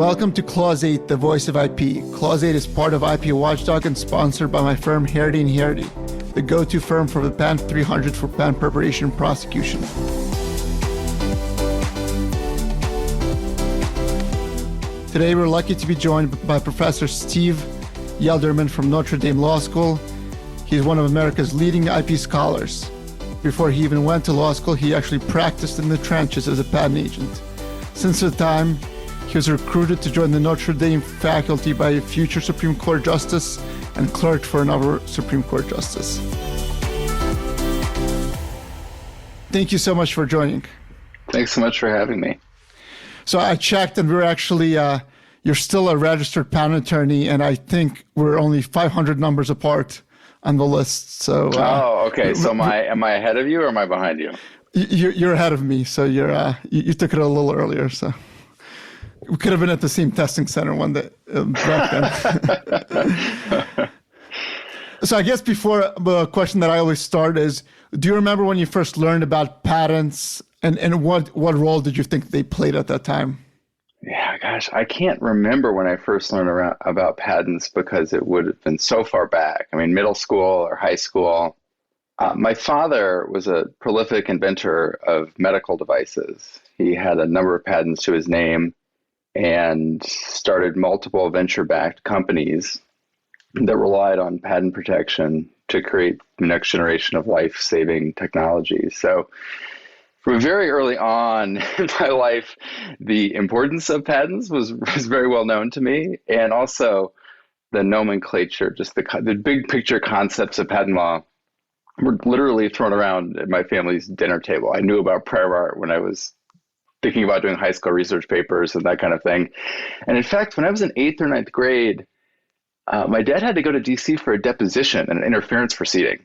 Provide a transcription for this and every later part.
Welcome to Clause 8, the voice of IP. Clause 8 is part of IP Watchdog and sponsored by my firm Harity & Harity, the go-to firm for the Patent 300 for patent preparation and prosecution. Today we're lucky to be joined by Professor Steve Yelderman from Notre Dame Law School. He's one of America's leading IP scholars. Before he even went to law school, he actually practiced in the trenches as a patent agent. Since the time, he was recruited to join the Notre Dame faculty by a future Supreme Court justice and clerked for another Supreme Court justice. Thank you so much for joining. Thanks so much for having me. So I checked, and we're actually, you're still a registered patent attorney, and I think we're only 500 numbers apart on the list. So. Okay. So am I ahead of you or am I behind you? You're ahead of me. So you took it a little earlier. So we could have been at the same testing center one day back then. So I guess before the question that I always start is, do you remember when you first learned about patents, and what role did you think they played at that time? Yeah, gosh, I can't remember when I first learned about patents because it would have been so far back. I mean, middle school or high school. My father was a prolific inventor of medical devices. He had a number of patents to his name and started multiple venture-backed companies that relied on patent protection to create the next generation of life-saving technology. So from very early on in my life, the importance of patents was very well known to me, and also the nomenclature, just the big picture concepts of patent law were literally thrown around at my family's dinner table. I knew about prior art when I was thinking about doing high school research papers and that kind of thing. And in fact, when I was in 8th or 9th grade, my dad had to go to DC for a deposition and an interference proceeding.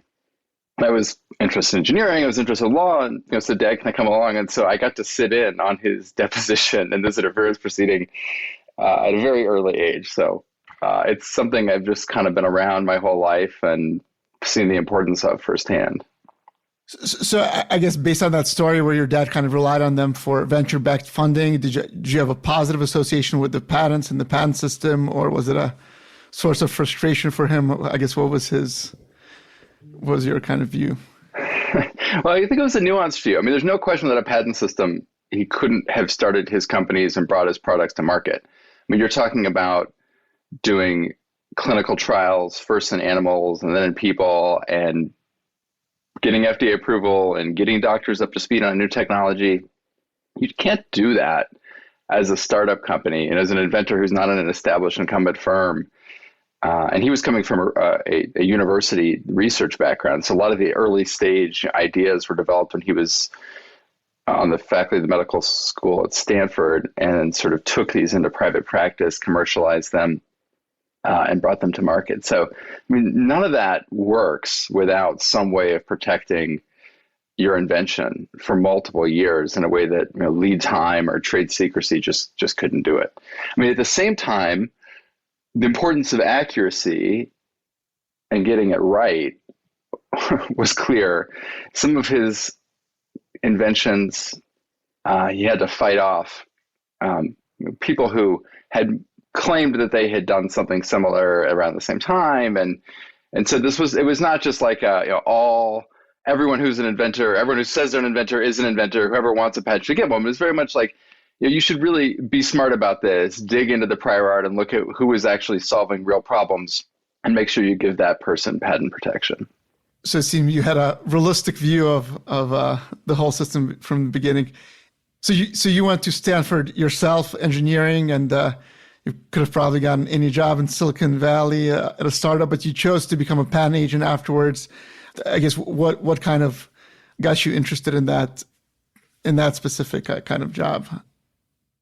I was interested in engineering, I was interested in law, and said, Dad, can I come along? And so I got to sit in on his deposition and this interference proceeding at a very early age. So it's something I've just kind of been around my whole life and seen the importance of firsthand. So I guess based on that story where your dad kind of relied on them for venture-backed funding, did you have a positive association with the patents and the patent system, or was it a source of frustration for him? I guess what was your kind of view? Well, I think it was a nuanced view. I mean, there's no question that a patent system, he couldn't have started his companies and brought his products to market. I mean, you're talking about doing clinical trials, first in animals and then in people, and getting FDA approval and getting doctors up to speed on new technology. You can't do that as a startup company and as an inventor who's not in an established incumbent firm. And he was coming from a university research background. So a lot of the early stage ideas were developed when he was on the faculty of the medical school at Stanford, and sort of took these into private practice, commercialized them, and brought them to market. So, I mean, none of that works without some way of protecting your invention for multiple years in a way that lead time or trade secrecy just couldn't do it. I mean, at the same time, the importance of accuracy and getting it right was clear. Some of his inventions, he had to fight off people who had claimed that they had done something similar around the same time, and so it was not just like everyone who's an inventor, everyone who says they're an inventor is an inventor. Whoever wants a patent should get one. It was very much like, you should really be smart about this, dig into the prior art and look at who is actually solving real problems and make sure you give that person patent protection. So it seemed you had a realistic view of the whole system from the beginning. So you went to Stanford yourself, engineering, and you could have probably gotten any job in Silicon Valley at a startup, but you chose to become a patent agent afterwards. I guess what kind of got you interested in that specific kind of job?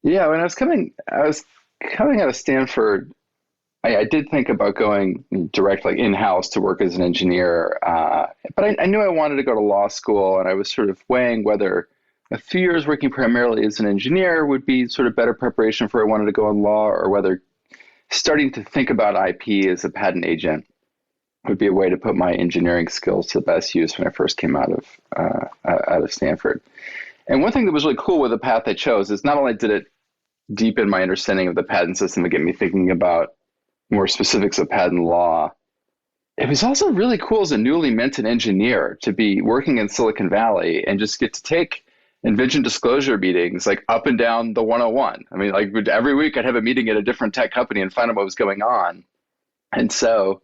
Yeah, when I was coming out of Stanford, I did think about going direct, like in-house, to work as an engineer. But I knew I wanted to go to law school, and I was sort of weighing whether a few years working primarily as an engineer would be sort of better preparation for I wanted to go in law, or whether starting to think about IP as a patent agent would be a way to put my engineering skills to the best use when I first came out of Stanford. And one thing that was really cool with the path I chose is not only did it deepen my understanding of the patent system and get me thinking about more specifics of patent law. It was also really cool as a newly minted engineer to be working in Silicon Valley and just get to take invention disclosure meetings like up and down the 101. I mean, like every week I'd have a meeting at a different tech company and find out what was going on. And so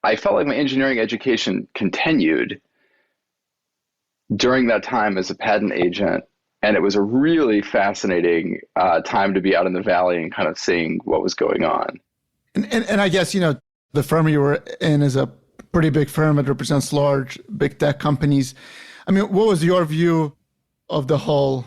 I felt like my engineering education continued during that time as a patent agent. And it was a really fascinating time to be out in the Valley and kind of seeing what was going on. And I guess, the firm you were in is a pretty big firm. It represents large, big tech companies. I mean, what was your view of the whole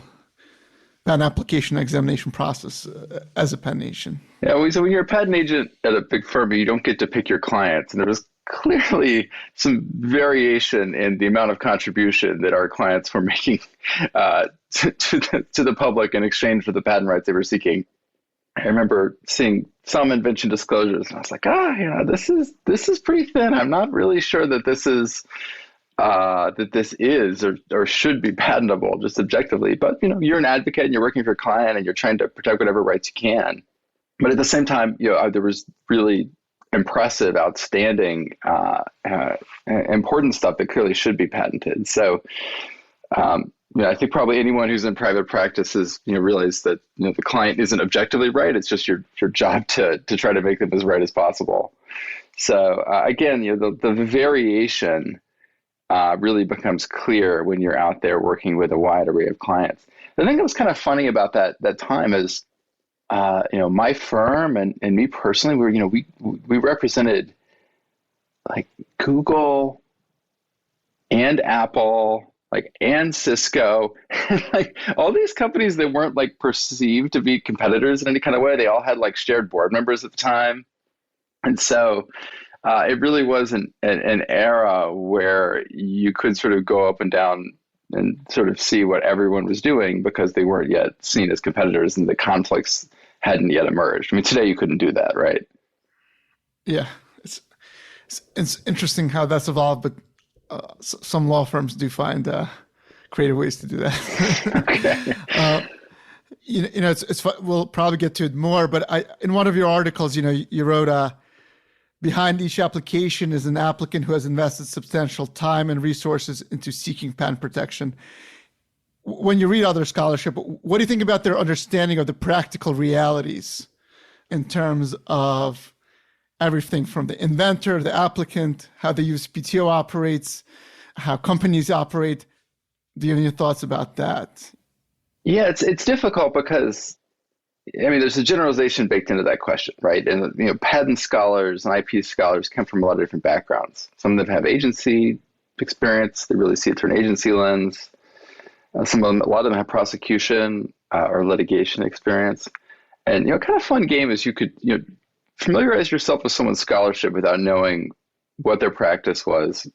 patent application examination process as a patent agent? Yeah, so when you're a patent agent at a big firm, you don't get to pick your clients. And there was clearly some variation in the amount of contribution that our clients were making to the public in exchange for the patent rights they were seeking. I remember seeing some invention disclosures, and I was like, this is pretty thin. I'm not really sure that this is or should be patentable just objectively. But you're an advocate and you're working for your client and you're trying to protect whatever rights you can. But at the same time, there was really impressive, outstanding, important stuff that clearly should be patented. So, I think probably anyone who's in private practice has realized that the client isn't objectively right. It's just your job to try to make them as right as possible. So again, the variation really becomes clear when you're out there working with a wide array of clients. The thing that was kind of funny about that time is, my firm and me personally, we represented like Google and Apple, and Cisco, like all these companies that weren't like perceived to be competitors in any kind of way. They all had like shared board members at the time. And so it really was an era where you could sort of go up and down and sort of see what everyone was doing because they weren't yet seen as competitors and the conflicts hadn't yet emerged. I mean, today you couldn't do that, right? Yeah, it's interesting how that's evolved, but some law firms do find creative ways to do that. Okay. It's fun. We'll probably get to it more, but in one of your articles, you wrote, behind each application is an applicant who has invested substantial time and resources into seeking patent protection. When you read other scholarship, what do you think about their understanding of the practical realities in terms of everything from the inventor, the applicant, how the USPTO operates, how companies operate? Do you have any thoughts about that? Yeah, it's difficult because, there's a generalization baked into that question, right? And, patent scholars and IP scholars come from a lot of different backgrounds. Some of them have agency experience. They really see it through an agency lens. A lot of them have prosecution or litigation experience. And, kind of fun game is you could, familiarize yourself with someone's scholarship without knowing what their practice was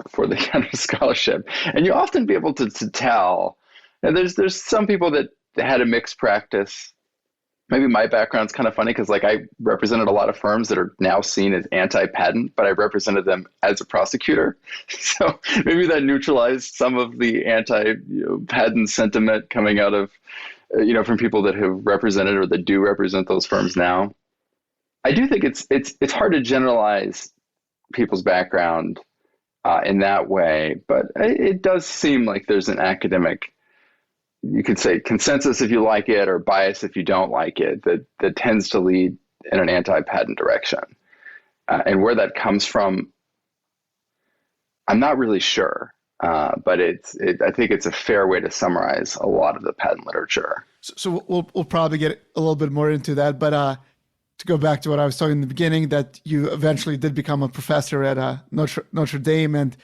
before they got into scholarship. And you often be able to tell. And there's some people that had a mixed practice. Maybe my background's kind of funny because I represented a lot of firms that are now seen as anti-patent, but I represented them as a prosecutor. So maybe that neutralized some of the anti-patent sentiment coming out of, from people that have represented or that do represent those firms now. I do think it's hard to generalize people's background in that way, but it does seem like there's an academic, you could say consensus if you like it or bias if you don't like it, that tends to lead in an anti-patent direction. And where that comes from, I'm not really sure, but I think it's a fair way to summarize a lot of the patent literature. So we'll probably get a little bit more into that, but to go back to what I was talking in the beginning, that you eventually did become a professor at Notre Dame, and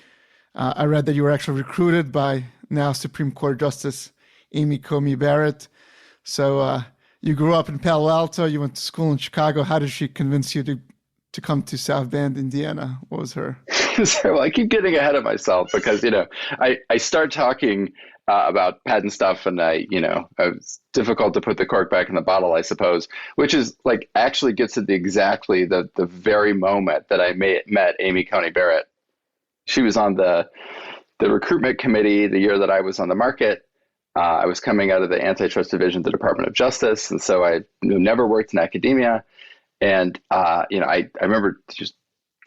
I read that you were actually recruited by now Supreme Court Justice Coney Barrett. So you grew up in Palo Alto, you went to school in Chicago. How did she convince you to come to South Bend, Indiana? What was her? So I keep getting ahead of myself because, I start talking about patent stuff and it's difficult to put the cork back in the bottle, I suppose, which is actually gets at exactly the very moment that I met Coney Barrett. She was on the recruitment committee the year that I was on the market. I was coming out of the antitrust division of the Department of Justice, and so I never worked in academia. And I remember just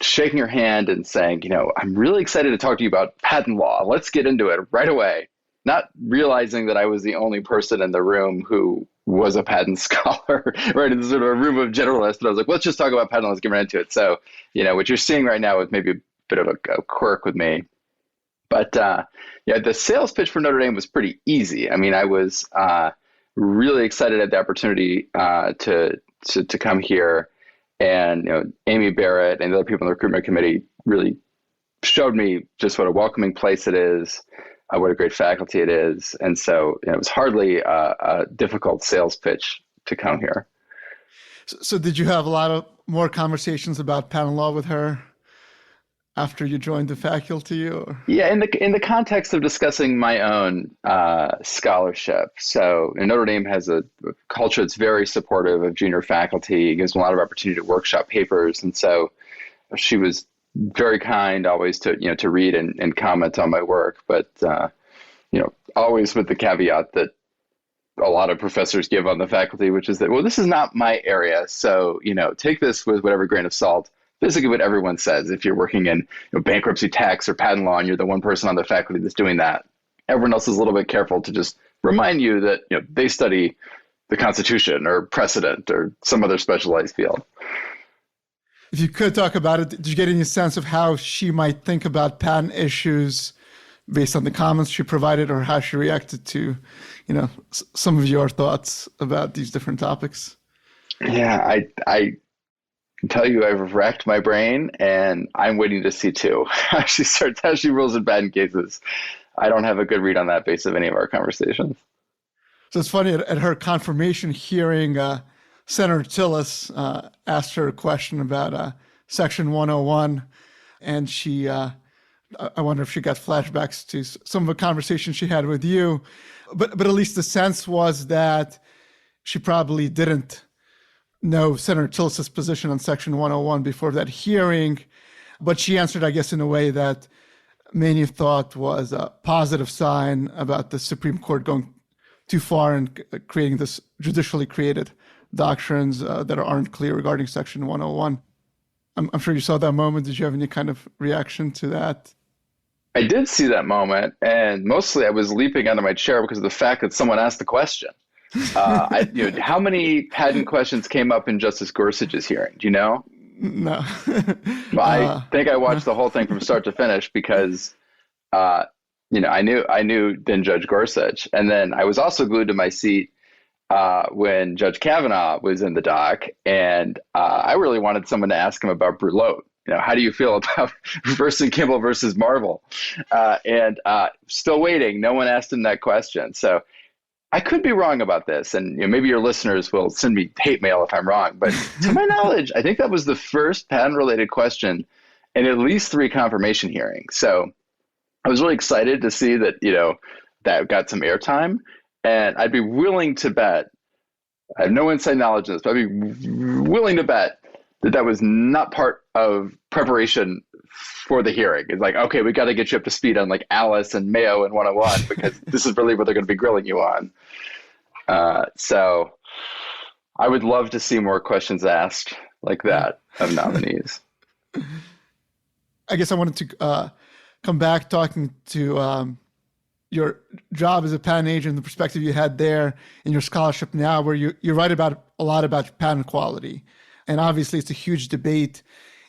shaking her hand and saying, I'm really excited to talk to you about patent law. Let's get into it right away. Not realizing that I was the only person in the room who was a patent scholar, right? In sort of a room of generalists. But I was like, let's just talk about patent law. Let's get right into it. So, what you're seeing right now is maybe a bit of a quirk with me. But the sales pitch for Notre Dame was pretty easy. I mean, I was really excited at the opportunity to come here. And Amy Barrett and the other people on the recruitment committee really showed me just what a welcoming place it is, what a great faculty it is. And so it was hardly a difficult sales pitch to come here. So did you have a lot of more conversations about patent law with her after you joined the faculty? Or? Yeah, in the context of discussing my own scholarship. So Notre Dame has a culture that's very supportive of junior faculty. It gives them a lot of opportunity to workshop papers. And so she was very kind always to read and comment on my work, but always with the caveat that a lot of professors give on the faculty, which is that, well, this is not my area. So, take this with whatever grain of salt. Basically what everyone says, if you're working in bankruptcy tax or patent law and you're the one person on the faculty that's doing that, everyone else is a little bit careful to just remind you that they study the Constitution or precedent or some other specialized field. If you could talk about it, did you get any sense of how she might think about patent issues based on the comments she provided, or how she reacted to, some of your thoughts about these different topics? Yeah, I can tell you I've racked my brain, and I'm waiting to see too how she rules in patent cases. I don't have a good read on that based on any of our conversations. So it's funny, at her confirmation hearing, Senator Tillis asked her a question about Section 101, and she, I wonder if she got flashbacks to some of the conversations she had with you, but at least the sense was that she probably didn't know Senator Tillis's position on Section 101 before that hearing, but she answered, I guess, in a way that many thought was a positive sign about the Supreme Court going too far and creating this judicially created doctrines that aren't clear regarding Section 101. I'm sure you saw that moment. Did you have any kind of reaction to that? I did see that moment, and mostly I was leaping out of my chair because of the fact that someone asked the question. How many patent questions came up in Justice Gorsuch's hearing? Do you know? No. Well, I think I watched the whole thing from start to finish because, I knew then Judge Gorsuch, and then I was also glued to my seat when Judge Kavanaugh was in the dock, and I really wanted someone to ask him about Brulotte. How do you feel about Burson Kimball versus Marvel? And still waiting. No one asked him that question. So I could be wrong about this, and maybe your listeners will send me hate mail if I'm wrong. But to my knowledge, I think that was the first patent-related question in at least 3 confirmation hearings. So I was really excited to see that that got some airtime, and I'd be willing to bet. I have no inside knowledge of this, but I'd be willing to bet that was not part of preparation for the hearing. It's like, okay, we got to get you up to speed on like Alice and Mayo and 101 because this is really what they're going to be grilling you on. So I would love to see more questions asked like that of nominees. I guess I wanted to come back talking to your job as a patent agent, the perspective you had there in your scholarship now, where you write about a lot about patent quality. And obviously it's a huge debate.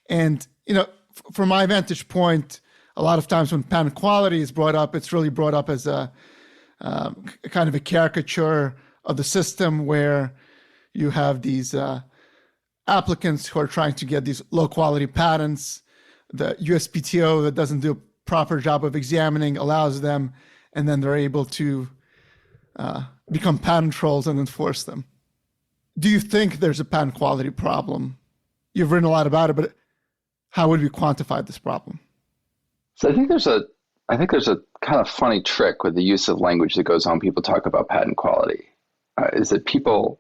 And, from my vantage point, a lot of times when patent quality is brought up, it's really brought up as a kind of a caricature of the system where you have these applicants who are trying to get these low quality patents. The USPTO that doesn't do a proper job of examining allows them, and then they're able to become patent trolls and enforce them. Do you think there's a patent quality problem? You've written a lot about it, but how would we quantify this problem? So I think there's a kind of funny trick with the use of language that goes on. People talk about patent quality, is that people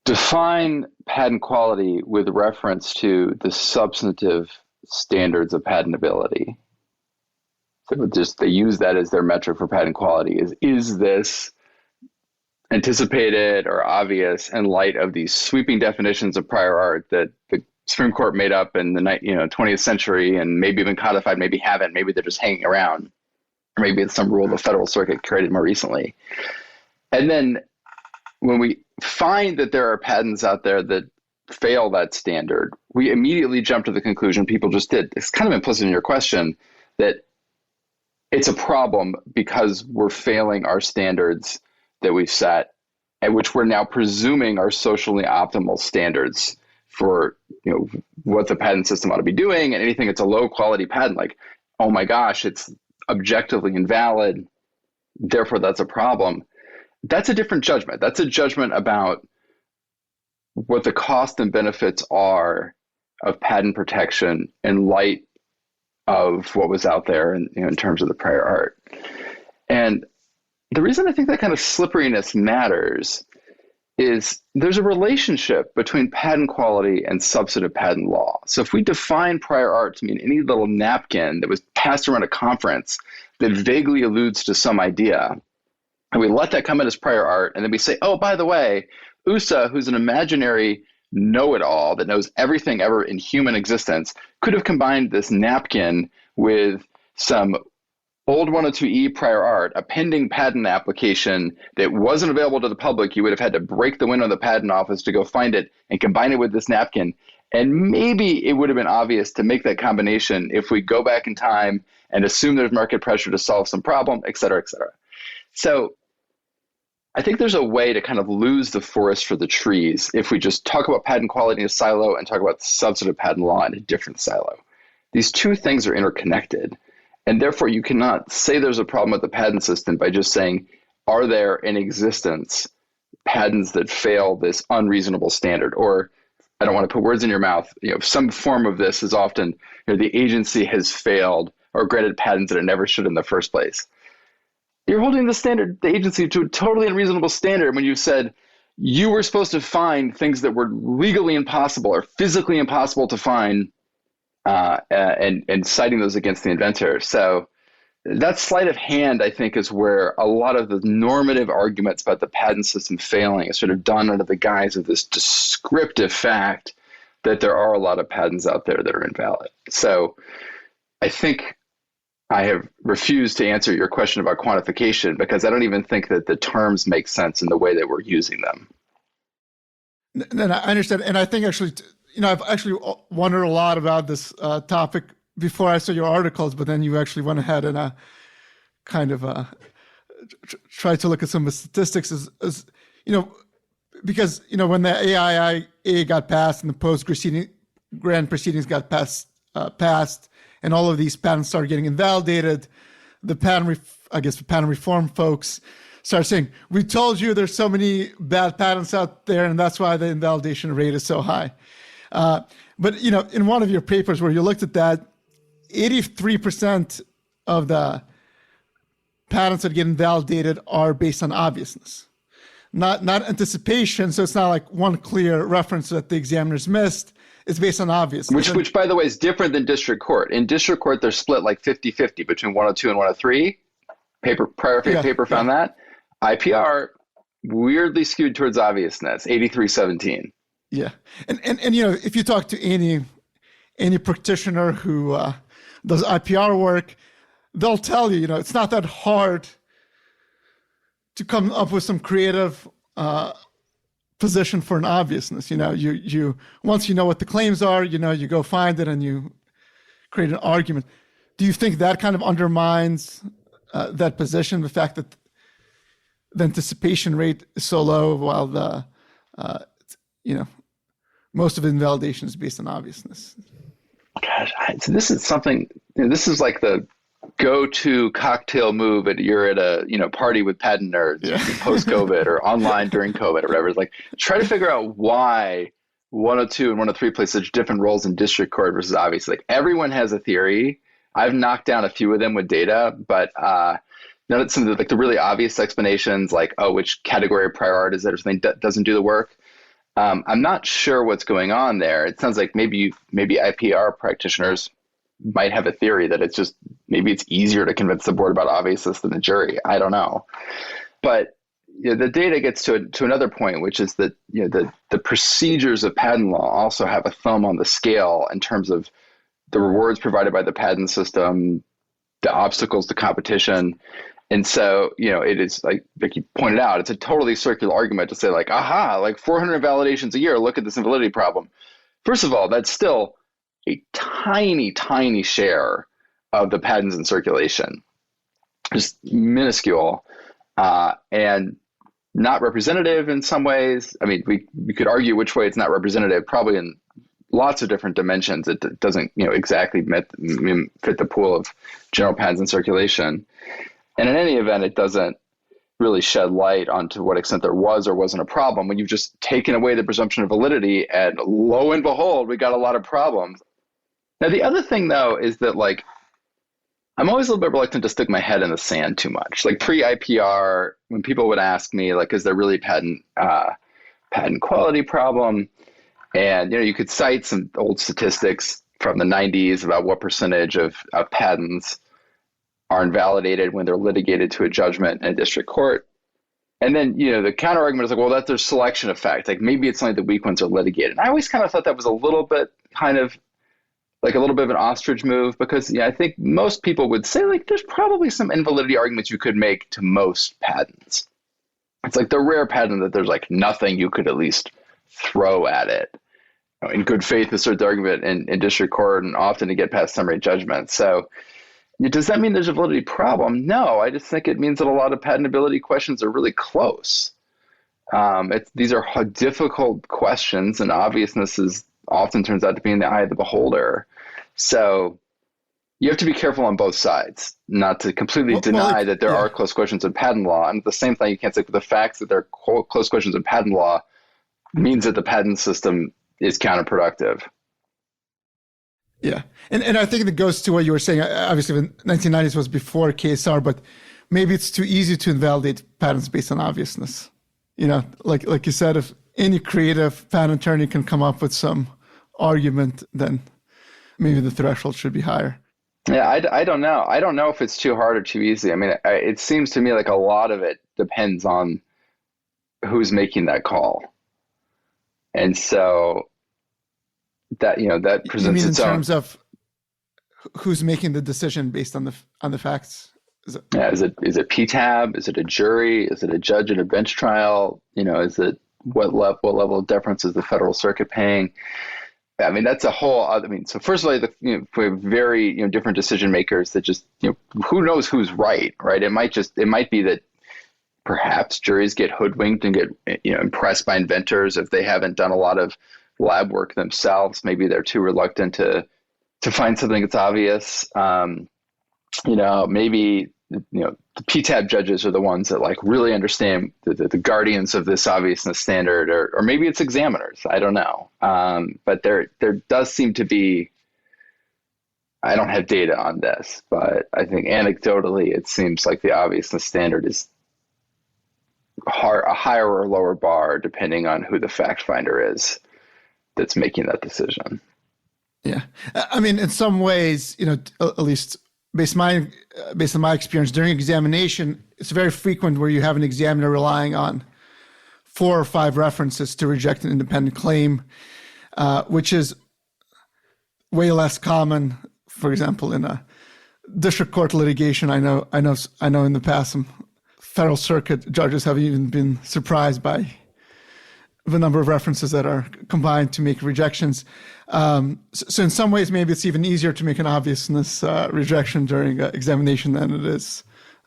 define patent quality with reference to the substantive standards of patentability. So just they use that as their metric for patent quality. Is this anticipated or obvious in light of these sweeping definitions of prior art that the Supreme Court made up in the 20th century and maybe even codified, maybe haven't, maybe they're just hanging around, or maybe it's some rule the Federal Circuit created more recently. And then when we find that there are patents out there that fail that standard, we immediately jump to the conclusion people just did. It's kind of implicit in your question that it's a problem because we're failing our standards that we've set, and which we're now presuming are socially optimal standards for what the patent system ought to be doing. And anything that's a low quality patent, like, oh my gosh, it's objectively invalid, therefore that's a problem. That's a different judgment. That's a judgment about what the cost and benefits are of patent protection in light of what was out there in terms of the prior art. And the reason I think that kind of slipperiness matters is there's a relationship between patent quality and substantive patent law. So if we define prior art to mean any little napkin that was passed around a conference that vaguely alludes to some idea, and we let that come in as prior art, and then we say, oh, by the way, USA, who's an imaginary know-it-all that knows everything ever in human existence, could have combined this napkin with some old 102E prior art, a pending patent application that wasn't available to the public. You would have had to break the window of the patent office to go find it and combine it with this napkin. And maybe it would have been obvious to make that combination if we go back in time and assume there's market pressure to solve some problem, et cetera, et cetera. So I think there's a way to kind of lose the forest for the trees if we just talk about patent quality in a silo and talk about substantive patent law in a different silo. These two things are interconnected. And therefore, you cannot say there's a problem with the patent system by just saying, are there in existence patents that fail this unreasonable standard? Or, I don't want to put words in your mouth, some form of this is often, the agency has failed or granted patents that it never should in the first place. You're holding the agency to a totally unreasonable standard when you said you were supposed to find things that were legally impossible or physically impossible to find, and citing those against the inventor. So that sleight of hand, I think, is where a lot of the normative arguments about the patent system failing is sort of done under the guise of this descriptive fact that there are a lot of patents out there that are invalid. So I think I have refused to answer your question about quantification because I don't even think that the terms make sense in the way that we're using them. And I understand. And I think actually, I've actually wondered a lot about this topic before I saw your articles, but then you actually went ahead and kind of tried to look at some of the statistics as because, when the AIA got passed and the post-grant proceedings got passed, and all of these patents started getting invalidated, the patent reform folks started saying, we told you there's so many bad patents out there, and that's why the invalidation rate is so high. But, in one of your papers where you looked at that, 83% of the patents that get invalidated are based on obviousness, not anticipation. So it's not like one clear reference that the examiners missed. It's based on obviousness. Which, by the way, is different than district court. In district court, they're split like 50-50 between 102 and 103. Paper found that. IPR, weirdly skewed towards obviousness, 83-17. Yeah. And if you talk to any practitioner who does IPR work, they'll tell you, it's not that hard to come up with some creative position for an obviousness. You once you know what the claims are, you go find it and you create an argument. Do you think that kind of undermines that position, the fact that the anticipation rate is so low while the most of invalidation is based on obviousness? Gosh, so this is something, this is like the go-to cocktail move you're at a party with patent nerds post-COVID or online during COVID or whatever. It's like, try to figure out why 102 and 103 play such different roles in district court versus obvious. Like, everyone has a theory. I've knocked down a few of them with data, but none of some of the really obvious explanations, like, which category of prior art is that or something doesn't do the work. I'm not sure what's going on there. It sounds like maybe IPR practitioners might have a theory that it's just, maybe it's easier to convince the board about obviousness than the jury. I don't know. But the data gets to another point, which is that the procedures of patent law also have a thumb on the scale in terms of the rewards provided by the patent system, the obstacles to competition. And so, it is like you pointed out, it's a totally circular argument to say like, aha, like 400 invalidations a year, look at this invalidity problem. First of all, that's still a tiny, tiny share of the patents in circulation, just minuscule, and not representative in some ways. I mean, we could argue which way it's not representative, probably in lots of different dimensions. It doesn't, exactly fit the pool of general patents in circulation. And in any event, it doesn't really shed light on to what extent there was or wasn't a problem when you've just taken away the presumption of validity, and lo and behold, we got a lot of problems. Now, the other thing, though, is that, like, I'm always a little bit reluctant to stick my head in the sand too much. Like pre-IPR, when people would ask me, like, is there really patent quality problem? And, you could cite some old statistics from the 90s about what percentage of patents are invalidated when they're litigated to a judgment in a district court. And then, the counter argument is like, well, that's their selection effect. Like maybe it's only the weak ones are litigated. And I always kind of thought that was a little bit of an ostrich move, because I think most people would say like there's probably some invalidity arguments you could make to most patents. It's like the rare patent that there's like nothing you could at least throw at it. In good faith, assert the argument in district court, and often to get past summary judgment. So does that mean there's a validity problem? No, I just think it means that a lot of patentability questions are really close. These are difficult questions, and obviousness often turns out to be in the eye of the beholder. So you have to be careful on both sides, not to completely deny that there are close questions in patent law. And at the same time, you can't say the facts that there are close questions in patent law means that the patent system is counterproductive. Yeah. And I think that goes to what you were saying. Obviously, the 1990s was before KSR, but maybe it's too easy to invalidate patents based on obviousness. Like you said, if any creative patent attorney can come up with some argument, then maybe the threshold should be higher. Yeah, I don't know. I don't know if it's too hard or too easy. I mean, it seems to me like a lot of it depends on who's making that call. And so that, that presents its own. In terms of who's making the decision based on the facts? Is it PTAB? Is it a jury? Is it a judge in a bench trial? Is it what level of deference is the Federal Circuit paying? I mean, that's a whole other, so first of all, we have very, different decision makers that just, who knows who's right? It might be that perhaps juries get hoodwinked and get, impressed by inventors if they haven't done a lot of lab work themselves. Maybe they're too reluctant to find something that's obvious. Maybe, the PTAB judges are the ones that like really understand the guardians of this obviousness standard, or maybe it's examiners. I don't know. But there does seem to be, I don't have data on this, but I think anecdotally, it seems like the obviousness standard is a higher or lower bar depending on who the fact finder is that's making that decision. Yeah. I mean, in some ways, at least based on my experience during examination, it's very frequent where you have an examiner relying on 4 or 5 references to reject an independent claim, which is way less common, for example, in a district court litigation. I know in the past some Federal Circuit judges have even been surprised by the number of references that are combined to make rejections. So in some ways, maybe it's even easier to make an obviousness rejection during examination than it is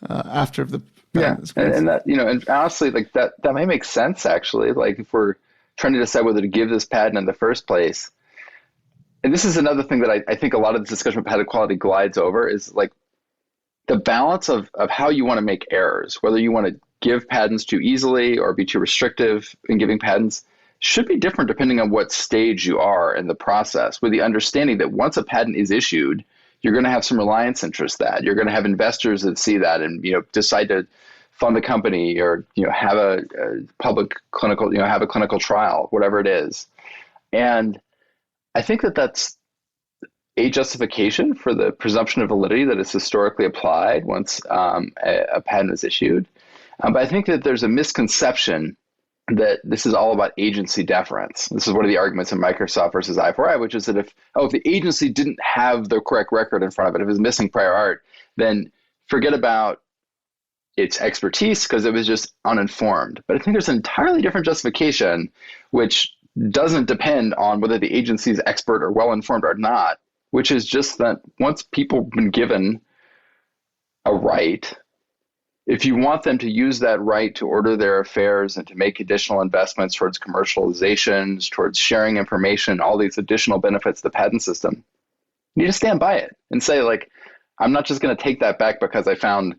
after the patent. Yeah, and that, and honestly, like that may make sense actually. Like if we're trying to decide whether to give this patent in the first place, and this is another thing that I think a lot of the discussion of patent quality glides over, is like the balance of how you want to make errors, whether you want to give patents too easily or be too restrictive in giving patents, should be different depending on what stage you are in the process, with the understanding that once a patent is issued, you're going to have some reliance interest that you're going to have investors that see that and, decide to fund the company or, have a public clinical, have a clinical trial, whatever it is. And I think that's a justification for the presumption of validity that is historically applied once a patent is issued. But I think that there's a misconception that this is all about agency deference. This is one of the arguments in Microsoft versus I4I, which is that if the agency didn't have the correct record in front of it, if it was missing prior art, then forget about its expertise because it was just uninformed. But I think there's an entirely different justification, which doesn't depend on whether the agency is expert or well-informed or not, which is just that once people have been given a right, if you want them to use that right to order their affairs and to make additional investments towards commercializations, towards sharing information, all these additional benefits of the patent system, you need to stand by it and say, like, I'm not just going to take that back because I found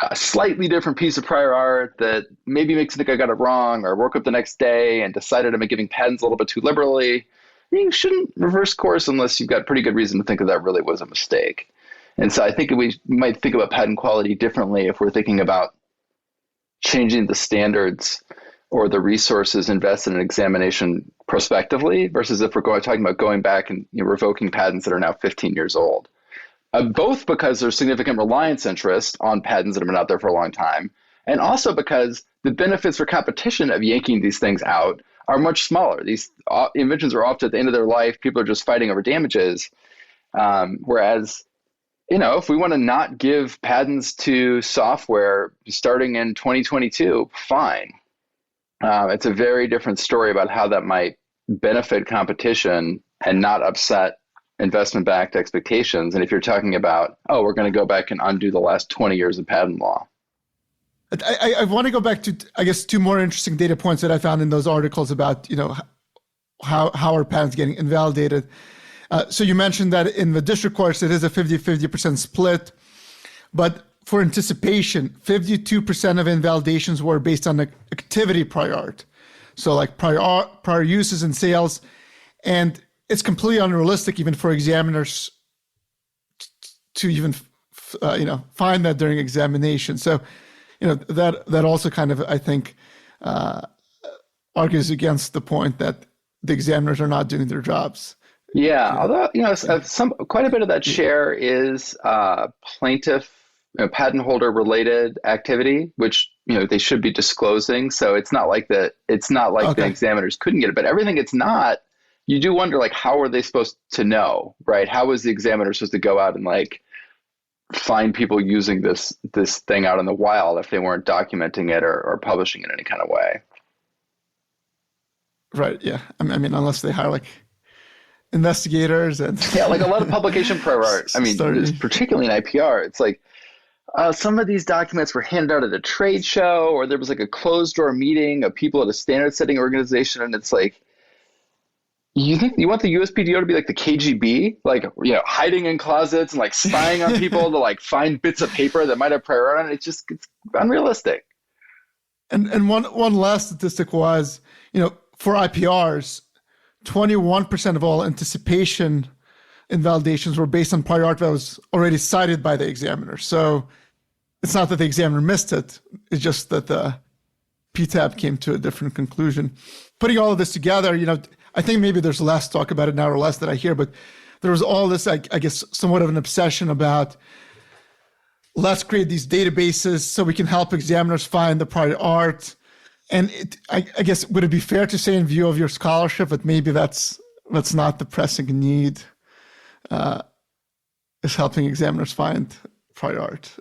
a slightly different piece of prior art that maybe makes me think I got it wrong, or woke up the next day and decided I'm giving patents a little bit too liberally. You shouldn't reverse course unless you've got pretty good reason to think that that really was a mistake. And so I think we might think about patent quality differently if we're thinking about changing the standards or the resources invested in examination prospectively versus if we're talking about going back and revoking patents that are now 15 years old. Both because there's significant reliance interest on patents that have been out there for a long time, and also because the benefits for competition of yanking these things out are much smaller. These inventions are often at the end of their life. People are just fighting over damages. Whereas, if we want to not give patents to software starting in 2022, fine. It's a very different story about how that might benefit competition and not upset investment-backed expectations. And if you're talking about, we're going to go back and undo the last 20 years of patent law. I want to go back to, I guess, two more interesting data points that I found in those articles about, how are patents getting invalidated. So you mentioned that in the district courts, it is a 50% split. But for anticipation, 52% of invalidations were based on the activity prior art. So like prior uses and sales. And it's completely unrealistic even for examiners to even, find that during examination. So, that also kind of, I think, argues against the point that the examiners are not doing their jobs. Yeah, although, quite a bit of that share is plaintiff, patent holder related activity, which, they should be disclosing. So it's not like the examiners couldn't get it, but everything it's not, you do wonder, like, how are they supposed to know, right? How is the examiner supposed to go out and find people using this thing out in the wild if they weren't documenting it or publishing it in any kind of way? Right. Yeah. I mean, unless they hire investigators and a lot of publication prior art. I mean, particularly in IPR, it's like some of these documents were handed out at a trade show, or there was a closed door meeting of people at a standard setting organization, and it's like, you think you want the USPTO to be like the KGB, hiding in closets and spying on people to find bits of paper that might have prior art on it? It's unrealistic. And one last statistic was, for IPRs, 21% of all anticipation invalidations were based on prior art that was already cited by the examiner. So it's not that the examiner missed it. It's just that the PTAB came to a different conclusion. Putting all of this together, I think maybe there's less talk about it now or less that I hear, but there was all this, I guess, somewhat of an obsession about let's create these databases so we can help examiners find the prior art. And I guess, would it be fair to say in view of your scholarship that maybe that's not the pressing need, is helping examiners find prior art?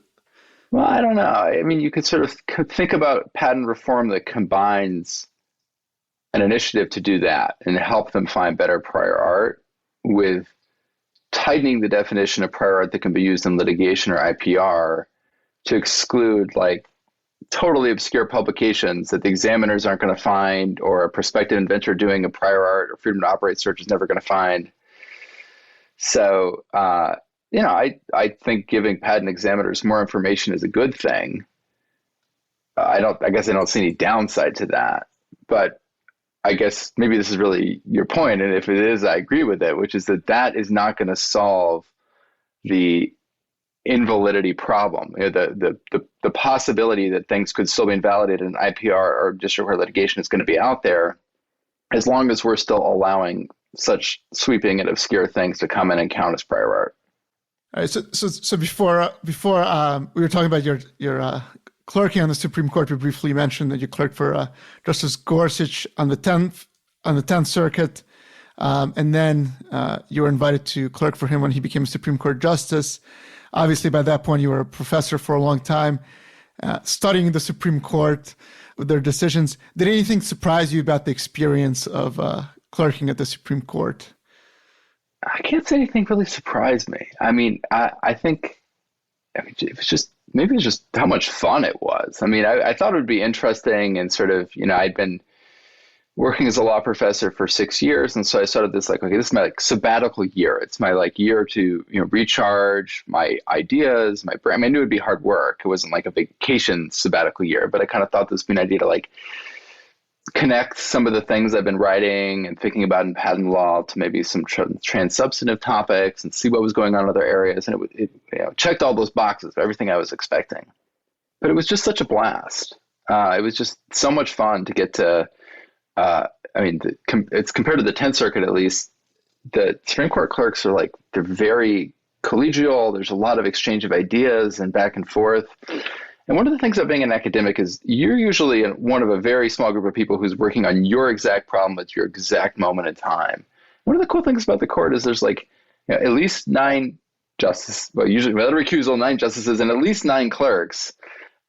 Well, I don't know. I mean, you could sort of think about patent reform that combines an initiative to do that and help them find better prior art with tightening the definition of prior art that can be used in litigation or IPR to exclude totally obscure publications that the examiners aren't going to find, or a prospective inventor doing a prior art or freedom to operate search is never going to find. So, I think giving patent examiners more information is a good thing. I guess I don't see any downside to that, but I guess maybe this is really your point, and if it is, I agree with it, which is that is not going to solve the invalidity problem. The possibility that things could still be invalidated in IPR or district court litigation is going to be out there as long as we're still allowing such sweeping and obscure things to come in and count as prior art. All right. So before we were talking about your clerking on the Supreme Court, we briefly mentioned that you clerked for Justice Gorsuch on the 10th Circuit, and then you were invited to clerk for him when he became a Supreme Court justice. Obviously, by that point, you were a professor for a long time, studying the Supreme Court with their decisions. Did anything surprise you about the experience of clerking at the Supreme Court? I can't say anything really surprised me. I mean, I think it was just maybe it's just how much fun it was. I mean, I thought it would be interesting, and sort of, I'd been working as a law professor for 6 years, and so I started this okay, this is my sabbatical year. It's my year to recharge my ideas, my brain. I mean, I knew it'd be hard work. It wasn't like a vacation sabbatical year, but I kind of thought this would be an idea to connect some of the things I've been writing and thinking about in patent law to maybe some trans-substantive topics and see what was going on in other areas. And it checked all those boxes, everything I was expecting. But it was just such a blast. It was just so much fun to get to, it's compared to the 10th Circuit, at least, the Supreme Court clerks are they're very collegial. There's a lot of exchange of ideas and back and forth. And one of the things about being an academic is you're usually one of a very small group of people who's working on your exact problem at your exact moment in time. One of the cool things about the court is there's at least 9 justices, usually without recusal, 9 justices and at least 9 clerks,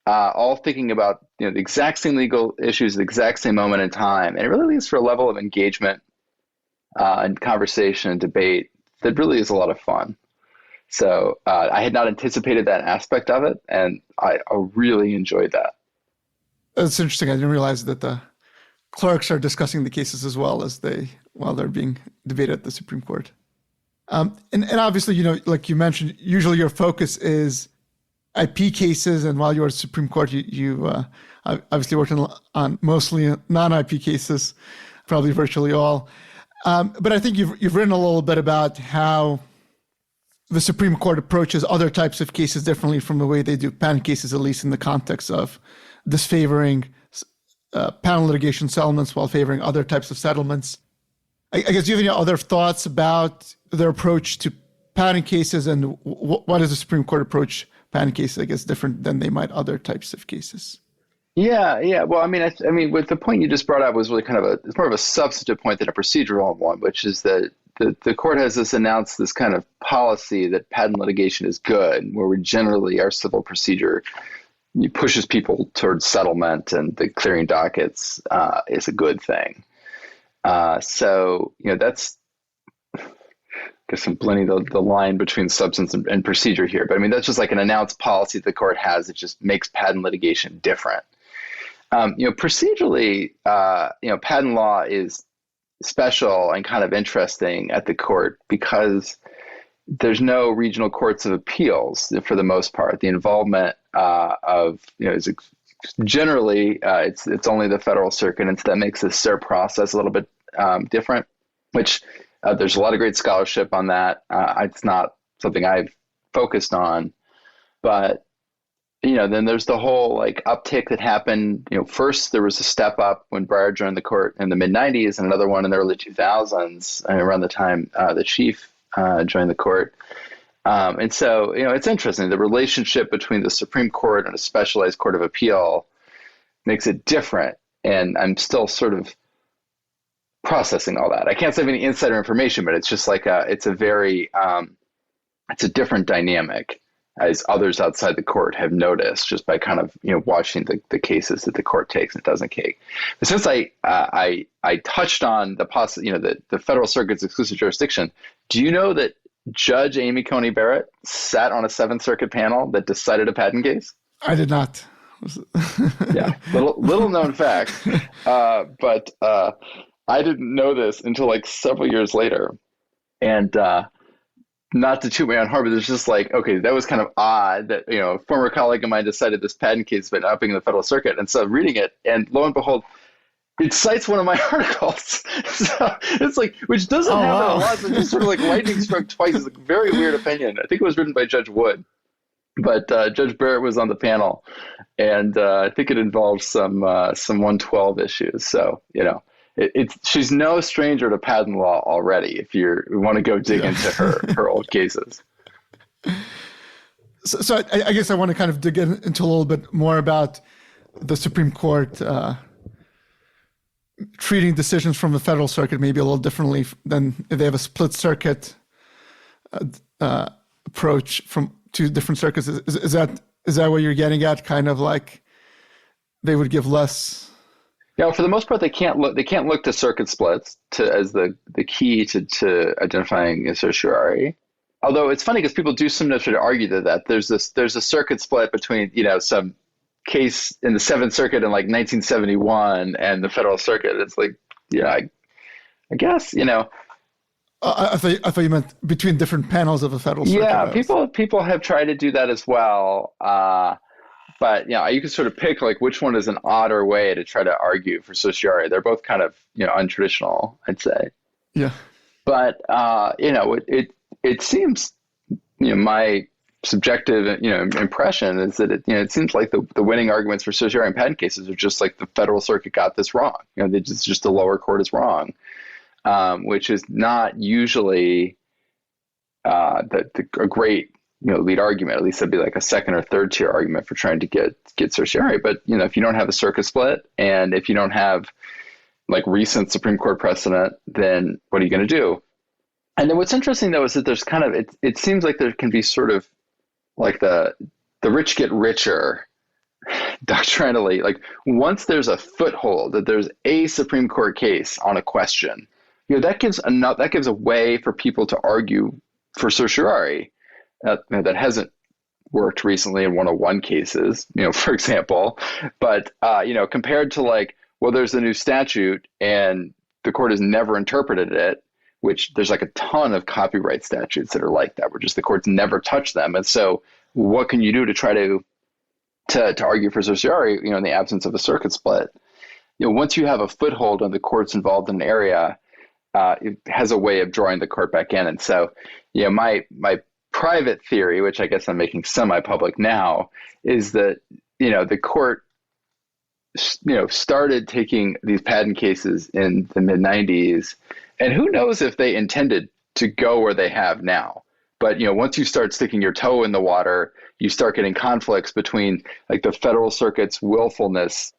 all thinking about the exact same legal issues at the exact same moment in time. And it really leads for a level of engagement and conversation and debate that really is a lot of fun. So I had not anticipated that aspect of it, and I really enjoyed that. That's interesting. I didn't realize that the clerks are discussing the cases as well while they're being debated at the Supreme Court. And obviously, like you mentioned, usually your focus is IP cases, and while you were at the Supreme Court, you obviously worked on mostly non-IP cases, probably virtually all. But I think you've written a little bit about how the Supreme Court approaches other types of cases differently from the way they do patent cases, at least in the context of disfavoring patent litigation settlements while favoring other types of settlements. I guess, do you have any other thoughts about their approach to patent cases, and what is the Supreme Court approach patent cases, I guess, different than they might other types of cases? Yeah. Well, I mean, with the point you just brought up was really it's more of a substantive point than a procedural one, which is that the court has announced this kind of policy that patent litigation is good, where our civil procedure pushes people towards settlement, and the clearing dockets is a good thing. So that's, I guess I'm blending the line between substance and procedure here, but I mean that's just an announced policy the court has. It just makes patent litigation different. Procedurally, patent law is special and kind of interesting at the court because there's no regional courts of appeals for the most part. The involvement is generally it's only the federal circuit, and so that makes the cert process a little bit different. Which there's a lot of great scholarship on that. It's not something I've focused on, but then there's the whole uptick that happened. First there was a step up when Barrett joined the court in the mid 90s, and another one in the early 2000s, around the time the chief joined the court. And so, it's interesting. The relationship between the Supreme Court and a specialized court of appeal makes it different. And I'm still sort of processing all that. I can't say any insider information, but it's just it's a different dynamic, as others outside the court have noticed just by kind of watching the cases that the court takes and doesn't take. But since I touched on the federal circuit's exclusive jurisdiction, do you know that Judge Amy Coney Barrett sat on a 7th Circuit panel that decided a patent case? I did not. Yeah, little known fact, but I didn't know this until several years later, and. Not to toot my own horn, but it's just okay, that was kind of odd that, a former colleague of mine decided this patent case but not being in the federal circuit. And so reading it, and lo and behold, it cites one of my articles. So it's which doesn't happen a lot. So just sort of lightning struck twice. It's a very weird opinion. I think it was written by Judge Wood, but Judge Barrett was on the panel, and I think it involves some 112 issues. So, she's no stranger to patent law already. If you want to go dig into her old cases. So I guess I want to kind of dig into a little bit more about the Supreme Court treating decisions from the Federal Circuit maybe a little differently than if they have a split circuit approach from two different circuits. Is that what you're getting at? Kind of like they would give less. Yeah, for the most part, they can't look to circuit splits as the key to identifying a certiorari. Although it's funny because people do sometimes try to argue that there's a circuit split between some case in the Seventh Circuit in like 1971 and the Federal Circuit. It's like, I guess I thought you meant between different panels of a Federal Circuit. Yeah, people have tried to do that as well. But you can sort of pick like which one is an odder way to try to argue for certiorari. They're both kind of untraditional, I'd say. Yeah. But it seems my subjective impression is that it seems like the winning arguments for certiorari in patent cases are just like the Federal Circuit got this wrong. Just the lower court is wrong, which is not usually a great lead argument. At least that'd be like a second or third tier argument for trying to get certiorari. But if you don't have a circuit split and if you don't have like recent Supreme Court precedent, then what are you going to do? And then what's interesting though is that there's kind of it seems like there can be sort of like the rich get richer doctrinally. Like once there's a foothold that there's a Supreme Court case on a question, that gives a way for people to argue for certiorari that hasn't worked recently in 101 cases, for example. But compared to like, well, there's a new statute and the court has never interpreted it, which there's like a ton of copyright statutes that are like that, where just the courts never touch them. And so what can you do to try to argue for certiorari, in the absence of a circuit split? Once you have a foothold on the courts involved in an area, it has a way of drawing the court back in. And so, my private theory, which I guess I'm making semi-public now, is that, the court, started taking these patent cases in the mid-90s, and who knows if they intended to go where they have now. But, once you start sticking your toe in the water, you start getting conflicts between like the Federal Circuit's willfulness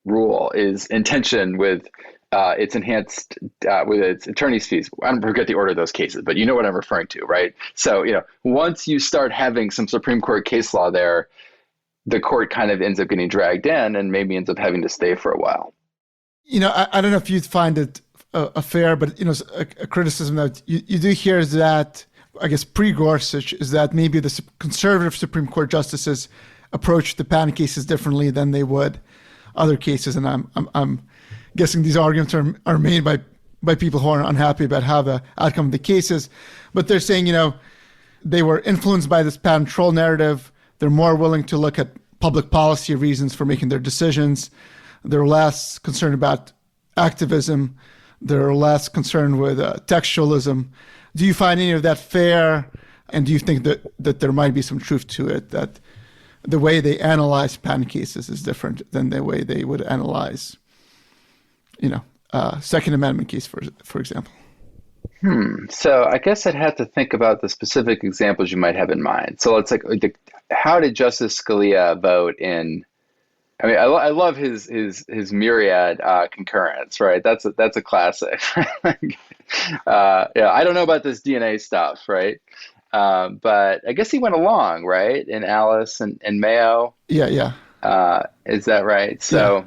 rule is in tension with its enhanced with its attorney's fees. I don't forget the order of those cases, but you know what I'm referring to, right? So, once you start having some Supreme Court case law there, the court kind of ends up getting dragged in and maybe ends up having to stay for a while. I don't know if you'd find it a fair, but a criticism that you do hear is that, I guess, pre-Gorsuch, is that maybe the conservative Supreme Court justices approach the patent cases differently than they would other cases, and I'm guessing these arguments are made by people who are unhappy about how the outcome of the case is. But they're saying, they were influenced by this patent troll narrative. They're more willing to look at public policy reasons for making their decisions. They're less concerned about activism. They're less concerned with textualism. Do you find any of that fair? And do you think that there might be some truth to it, that the way they analyze patent cases is different than the way they would analyze, Second Amendment case, for example? So I guess I'd have to think about the specific examples you might have in mind. So it's like how did Justice Scalia vote in? I mean, I love his myriad concurrence, right? That's a classic. I don't know about this DNA stuff, right? But I guess he went along, right? In Alice and Mayo. Yeah. Is that right? So, yeah.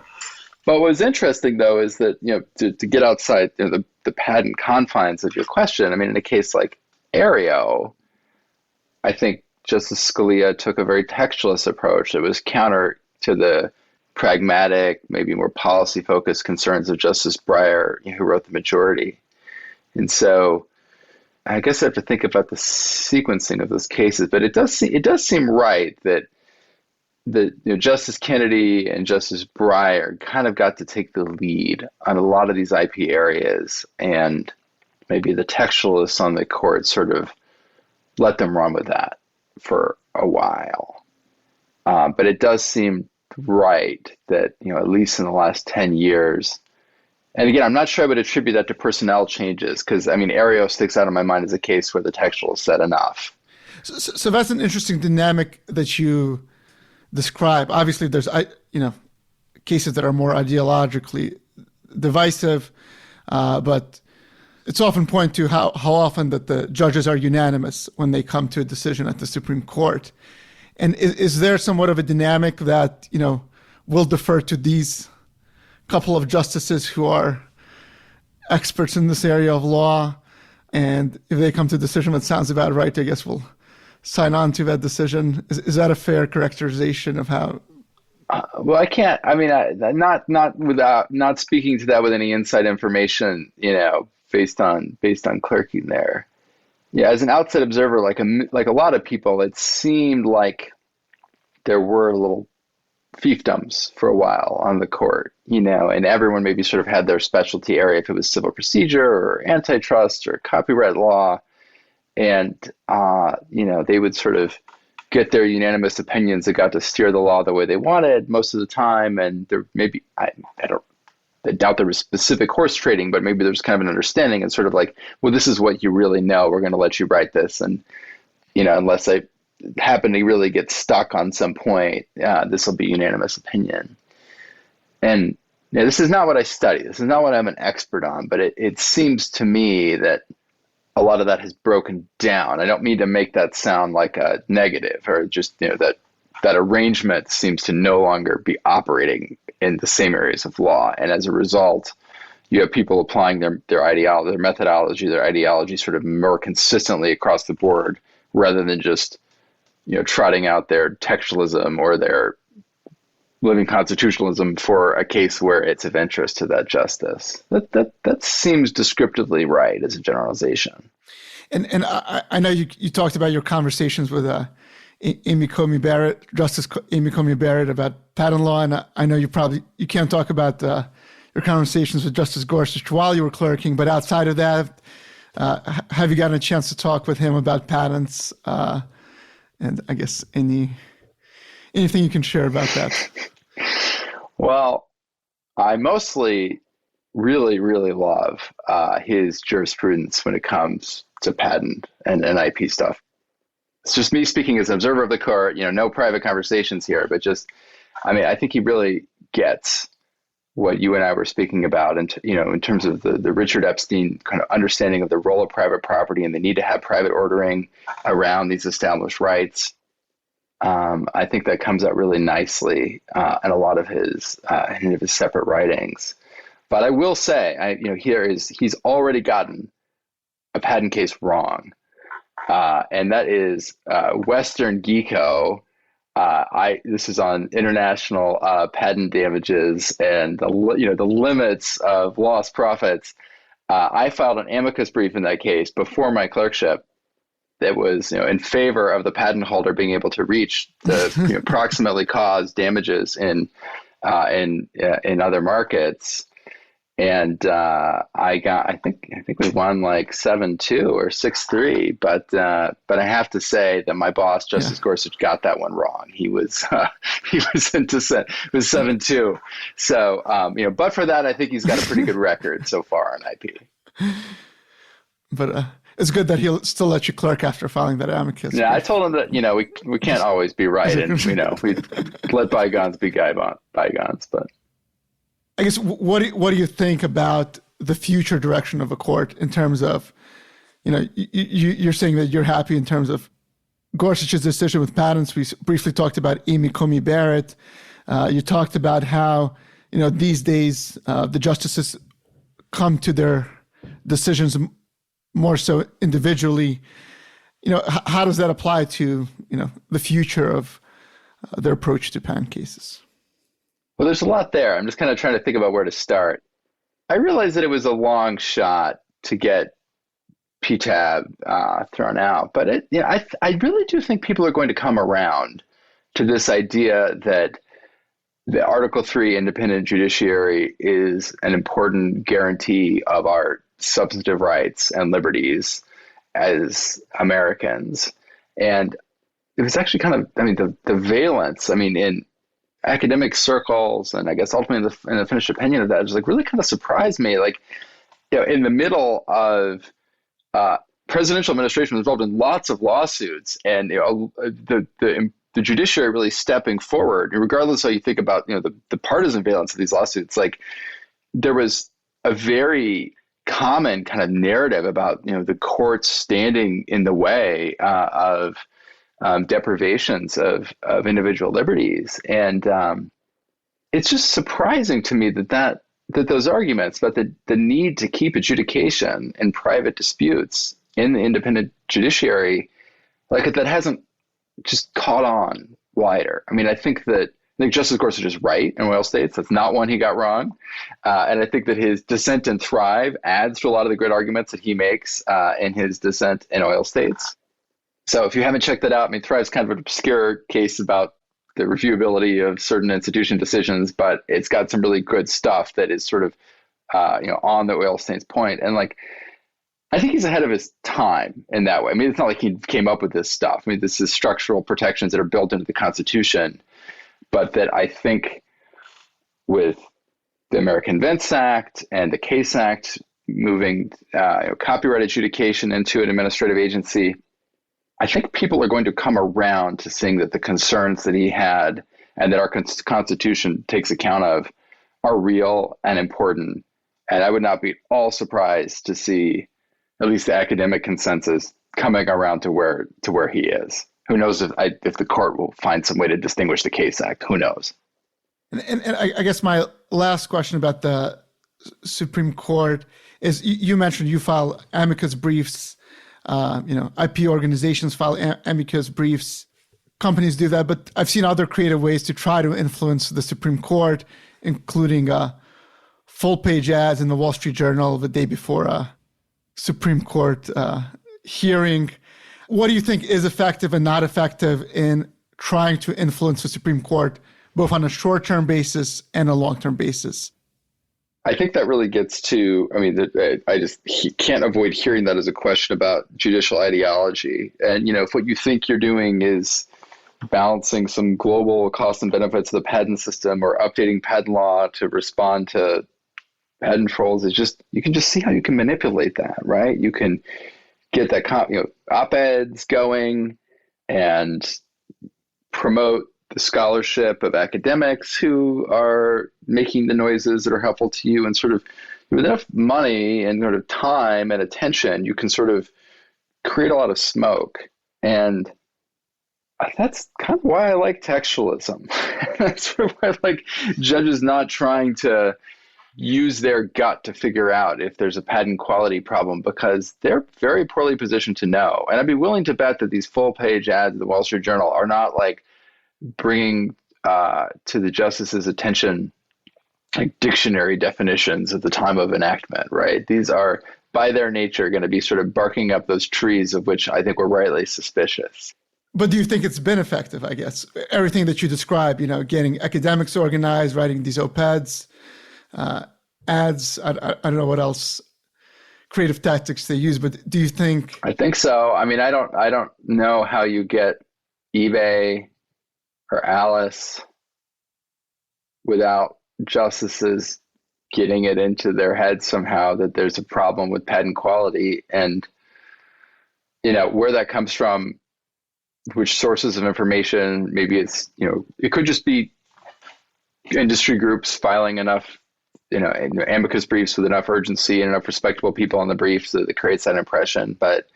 But what was interesting though is that to get outside the patent confines of your question. I mean, in a case like Aereo, I think Justice Scalia took a very textualist approach that was counter to the pragmatic, maybe more policy-focused concerns of Justice Breyer, who wrote the majority. And so I guess I have to think about the sequencing of those cases, but it does seem right that Justice Kennedy and Justice Breyer kind of got to take the lead on a lot of these IP areas, and maybe the textualists on the court sort of let them run with that for a while. But it does seem right that, at least in the last 10 years, And again, I'm not sure I would attribute that to personnel changes because, I mean, Aereo sticks out in my mind as a case where the textual is said enough. So that's an interesting dynamic that you describe. Obviously, there's cases that are more ideologically divisive, but it's often pointed to how often that the judges are unanimous when they come to a decision at the Supreme Court. And is there somewhat of a dynamic that, will defer to these couple of justices who are experts in this area of law, and if they come to a decision that sounds about right, I guess we'll sign on to that decision? Is that a fair characterization of how? Well, I can't. I mean, not speaking to that with any inside information, based on clerking there. Yeah, as an outside observer, like a lot of people, it seemed like there were little fiefdoms for a while on the court, and everyone maybe sort of had their specialty area if it was civil procedure or antitrust or copyright law, and they would sort of get their unanimous opinions that got to steer the law the way they wanted most of the time. And there maybe I doubt there was specific horse trading, but maybe there's kind of an understanding and sort of like, well, this is what you really know. We're going to let you write this, and unless I happen to really get stuck on some point, this will be unanimous opinion. And this is not what I study. This is not what I'm an expert on, but it seems to me that a lot of that has broken down. I don't mean to make that sound like a negative or just, that arrangement seems to no longer be operating in the same areas of law. And as a result, you have people applying their ideology, their methodology, their ideology sort of more consistently across the board rather than just trotting out their textualism or their living constitutionalism for a case where it's of interest to that justice. That seems descriptively right as a generalization. And I know you talked about your conversations with Amy Coney Barrett, Justice Amy Coney Barrett, about patent law, and I know you can't talk about your conversations with Justice Gorsuch while you were clerking, but outside of that, have you gotten a chance to talk with him about patents? And I guess anything you can share about that? Well, I mostly really, really love his jurisprudence when it comes to patent and IP stuff. It's just me speaking as an observer of the court, no private conversations here, but just, I think he really gets what you and I were speaking about, and in terms of the Richard Epstein kind of understanding of the role of private property and the need to have private ordering around these established rights. I think that comes out really nicely in a lot of his separate writings. But I will say, he's already gotten a patent case wrong, and that is Western Geeko. This is on international patent damages and the limits of lost profits. I filed an amicus brief in that case before my clerkship that was in favor of the patent holder being able to reach the proximately caused damages in other markets. And I think we won like 7-2 or 6-3, but I have to say that my boss Justice Gorsuch got that one wrong. He was in dissent. It was 7-2. So but for that, I think he's got a pretty good record so far on IP. But it's good that he'll still let you clerk after filing that amicus. Yeah, I told him that we can't always be right, and we let bygones be bygones, but. I guess what do you think about the future direction of a court in terms of, you're saying that you're happy in terms of Gorsuch's decision with patents. We briefly talked about Amy Coney Barrett. You talked about how, these days the justices come to their decisions more so individually. How does that apply to, the future of their approach to patent cases? Well, there's a lot there. I'm just kind of trying to think about where to start. I realized that it was a long shot to get PTAB thrown out, but I really do think people are going to come around to this idea that the Article III independent judiciary is an important guarantee of our substantive rights and liberties as Americans. And it was actually kind of, the valence, academic circles, and I guess ultimately in the finished opinion of that, just like really kind of surprised me. Like, in the middle of presidential administration was involved in lots of lawsuits, and the judiciary really stepping forward, regardless of how you think about the partisan valence of these lawsuits. Like, there was a very common kind of narrative about the courts standing in the way of deprivations of individual liberties, and it's just surprising to me that those arguments about the need to keep adjudication in private disputes in the independent judiciary, like, that hasn't just caught on wider. I mean, I think Justice Gorsuch is right in oil states. That's not one he got wrong. And I think that his dissent in Thrive adds to a lot of the great arguments that he makes in his dissent in oil states. So if you haven't checked that out, I mean, Thrive is kind of an obscure case about the reviewability of certain institution decisions, but it's got some really good stuff that is sort of, on the oil states point. And like, I think he's ahead of his time in that way. I mean, it's not like he came up with this stuff. I mean, this is structural protections that are built into the Constitution, but that I think with the American Vents Act and the Case Act moving copyright adjudication into an administrative agency, I think people are going to come around to seeing that the concerns that he had and that our Constitution takes account of are real and important. And I would not be at all surprised to see at least the academic consensus coming around to where he is. Who knows if the court will find some way to distinguish the Case Act? Who knows? And I guess my last question about the Supreme Court is, you mentioned you file amicus briefs. IP organizations file amicus briefs. Companies do that, but I've seen other creative ways to try to influence the Supreme Court, including full-page ads in the Wall Street Journal the day before a Supreme Court hearing. What do you think is effective and not effective in trying to influence the Supreme Court, both on a short-term basis and a long-term basis? I think that really gets to, I mean, I just can't avoid hearing that as a question about judicial ideology. And, if what you think you're doing is balancing some global costs and benefits of the patent system or updating patent law to respond to patent trolls, you can just see how you can manipulate that, right? You can get that, op-eds going and promote the scholarship of academics who are making the noises that are helpful to you, and sort of with enough money and sort of time and attention, you can sort of create a lot of smoke. And that's kind of why I like textualism. That's sort of why I like judges not trying to use their gut to figure out if there's a patent quality problem, because they're very poorly positioned to know. And I'd be willing to bet that these full-page ads in the Wall Street Journal are not like bringing to the justice's attention like dictionary definitions at the time of enactment, right? These are, by their nature, going to be sort of barking up those trees of which I think we're rightly suspicious. But do you think it's been effective, I guess? Everything that you described, getting academics organized, writing these op-eds, ads, I don't know what else creative tactics they use, but do you think? I think so. I mean, I don't know how you get eBay or Alice without justices getting it into their heads somehow that there's a problem with patent quality, and where that comes from, which sources of information. Maybe it's it could just be industry groups filing enough amicus briefs with enough urgency and enough respectable people on the briefs that it creates that impression. But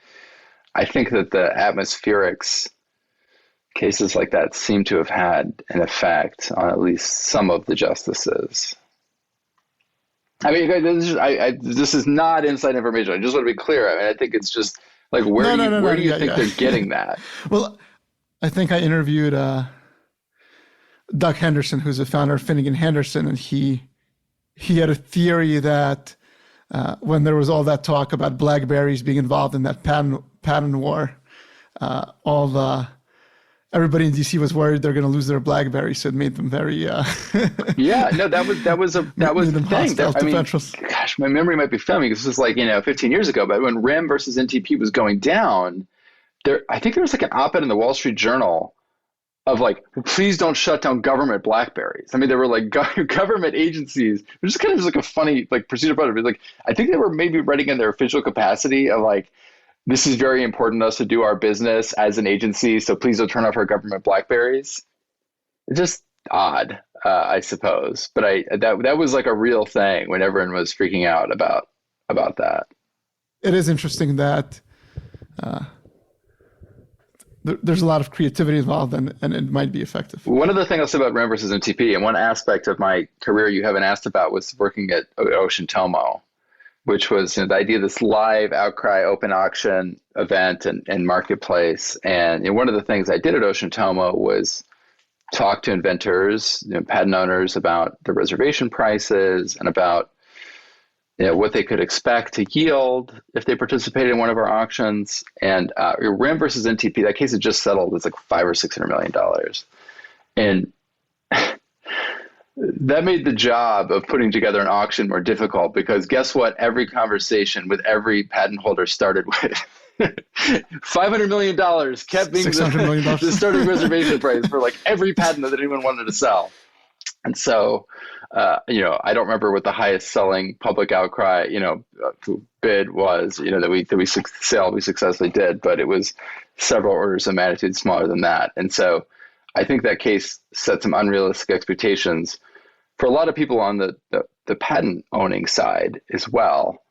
I think that the atmospherics cases like that seem to have had an effect on at least some of the justices. I mean, this is not inside information. I just want to be clear. I mean, I think it's just like, where do you think they're getting that? Well, I think I interviewed Doug Henderson, who's the founder of Finnegan Henderson, and he had a theory that when there was all that talk about BlackBerries being involved in that patent war, everybody in DC was worried they're going to lose their BlackBerry, so it made them very yeah, no, that was the thing. Gosh, my memory might be failing because this is like 15 years ago. But when RIM versus NTP was going down, I think there was like an op-ed in the Wall Street Journal of like, please don't shut down government Blackberries. I mean, there were like government agencies, which is kind of just like a funny like procedure about it. But like, I think they were maybe writing in their official capacity of like, this is very important to us to do our business as an agency, so please don't turn off our government Blackberries. It's just odd, I suppose. But that was like a real thing when everyone was freaking out about that. It is interesting that there's a lot of creativity involved, and it might be effective. One other thing I'll say about RAM versus NTP, and one aspect of my career you haven't asked about, was working at Ocean Tomo, which was the idea of this live outcry open auction event and marketplace. And one of the things I did at Ocean Tomo was talk to inventors, patent owners, about the reservation prices and about what they could expect to yield if they participated in one of our auctions. And RAM versus NTP, that case had just settled. It's like $500 or $600 million. And that made the job of putting together an auction more difficult, because guess what? Every conversation with every patent holder started with $500 million kept being the starting reservation price for like every patent that anyone wanted to sell. And so, I don't remember what the highest selling public outcry, bid was, that we successfully did, but it was several orders of magnitude smaller than that. And so I think that case set some unrealistic expectations for a lot of people on the patent owning side as well.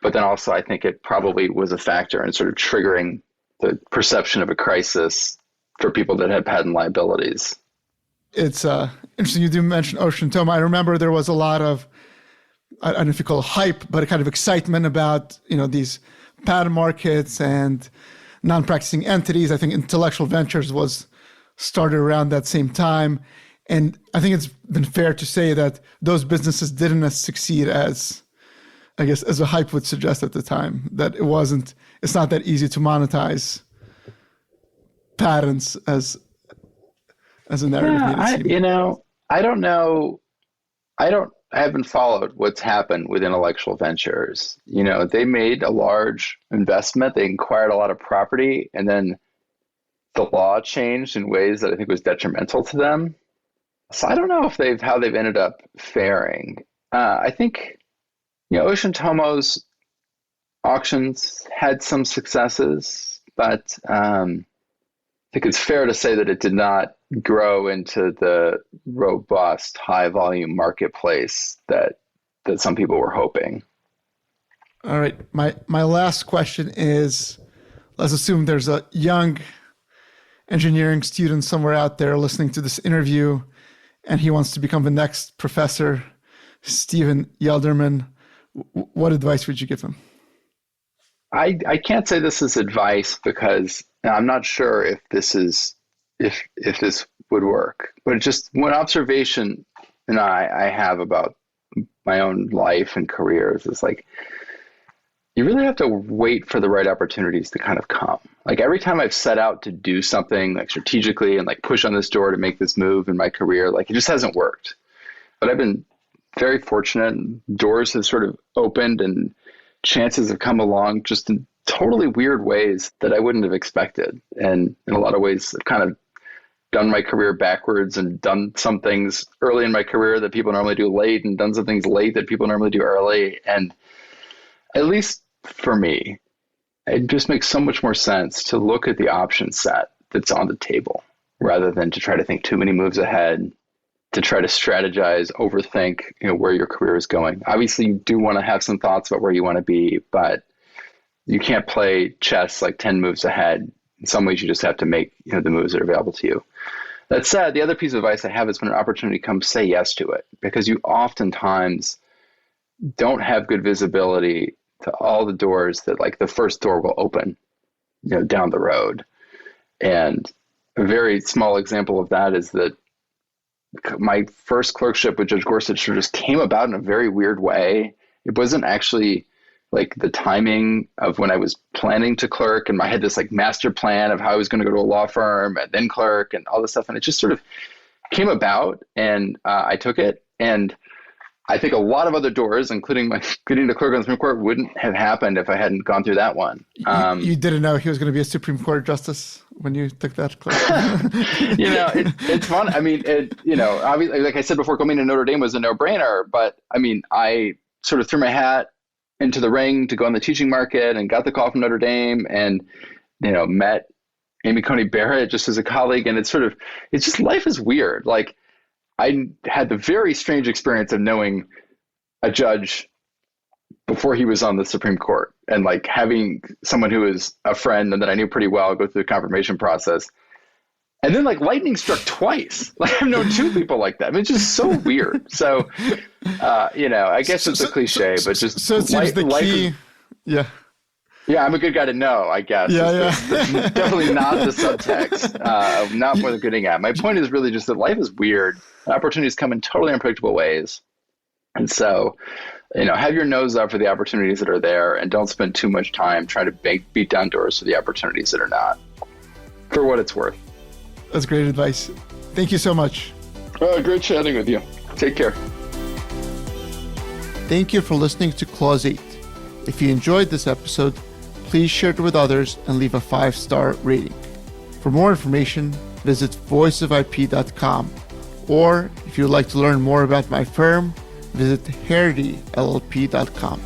But then also I think it probably was a factor in sort of triggering the perception of a crisis for people that had patent liabilities. It's interesting you do mention Ocean Tomo. I remember there was a lot of, I don't know if you call it hype, but a kind of excitement about, these patent markets and non-practicing entities. I think Intellectual Ventures was started around that same time. And I think it's been fair to say that those businesses didn't as succeed as, I guess, as the hype would suggest at the time, that it's not that easy to monetize patents as a narrative. I don't know. I haven't followed what's happened with Intellectual Ventures. They made a large investment. They acquired a lot of property, and then the law changed in ways that I think was detrimental to them. So I don't know how they've ended up faring. I think, Ocean Tomo's auctions had some successes, but I think it's fair to say that it did not grow into the robust, high volume marketplace that some people were hoping. All right. My last question is, let's assume there's a young engineering student somewhere out there listening to this interview, and he wants to become the next Professor Stephen Yelderman. What advice would you give him? I can't say this is advice, because I'm not sure if this would work. But just one observation I have about my own life and careers is like, you really have to wait for the right opportunities to kind of come. Like every time I've set out to do something like strategically and like push on this door to make this move in my career, like it just hasn't worked. But I've been very fortunate. Doors have sort of opened and chances have come along just in totally weird ways that I wouldn't have expected. And in a lot of ways, I've kind of done my career backwards and done some things early in my career that people normally do late, and done some things late that people normally do early. And at least for me, it just makes so much more sense to look at the option set that's on the table rather than to try to think too many moves ahead, to try to strategize, overthink, where your career is going. Obviously, you do want to have some thoughts about where you want to be, but you can't play chess like 10 moves ahead. In some ways, you just have to make the moves that are available to you. That said, the other piece of advice I have is when an opportunity comes, say yes to it, because you oftentimes don't have good visibility to all the doors that like the first door will open, down the road. And a very small example of that is that my first clerkship with Judge Gorsuch just came about in a very weird way. It wasn't actually like the timing of when I was planning to clerk, and I had this like master plan of how I was going to go to a law firm and then clerk and all this stuff. And it just sort of came about, and I took it. And I think a lot of other doors, including my getting to clerk on the Supreme Court, wouldn't have happened if I hadn't gone through that one. You didn't know he was going to be a Supreme Court justice when you took that class? It's fun. I mean, obviously, like I said before, coming to Notre Dame was a no-brainer, but I mean, I sort of threw my hat into the ring to go on the teaching market and got the call from Notre Dame and, met Amy Coney Barrett just as a colleague. And it's just, life is weird. Like, I had the very strange experience of knowing a judge before he was on the Supreme Court, and like having someone who is a friend and that I knew pretty well go through the confirmation process. And then like lightning struck twice. Like I've known two people like that. I mean, it's just so weird. So, I guess it's a cliche, but just so it seems the key. Yeah. Yeah, I'm a good guy to know, I guess. Yeah. Definitely not the subtext, not what they're getting at. My point is really just that life is weird. Opportunities come in totally unpredictable ways. And so, have your nose up for the opportunities that are there and don't spend too much time trying to beat down doors for the opportunities that are not, for what it's worth. That's great advice. Thank you so much. Great chatting with you. Take care. Thank you for listening to Clause 8. If you enjoyed this episode, please share it with others and leave a 5-star rating. For more information, visit voiceofip.com. Or if you would like to learn more about my firm, visit herityllp.com.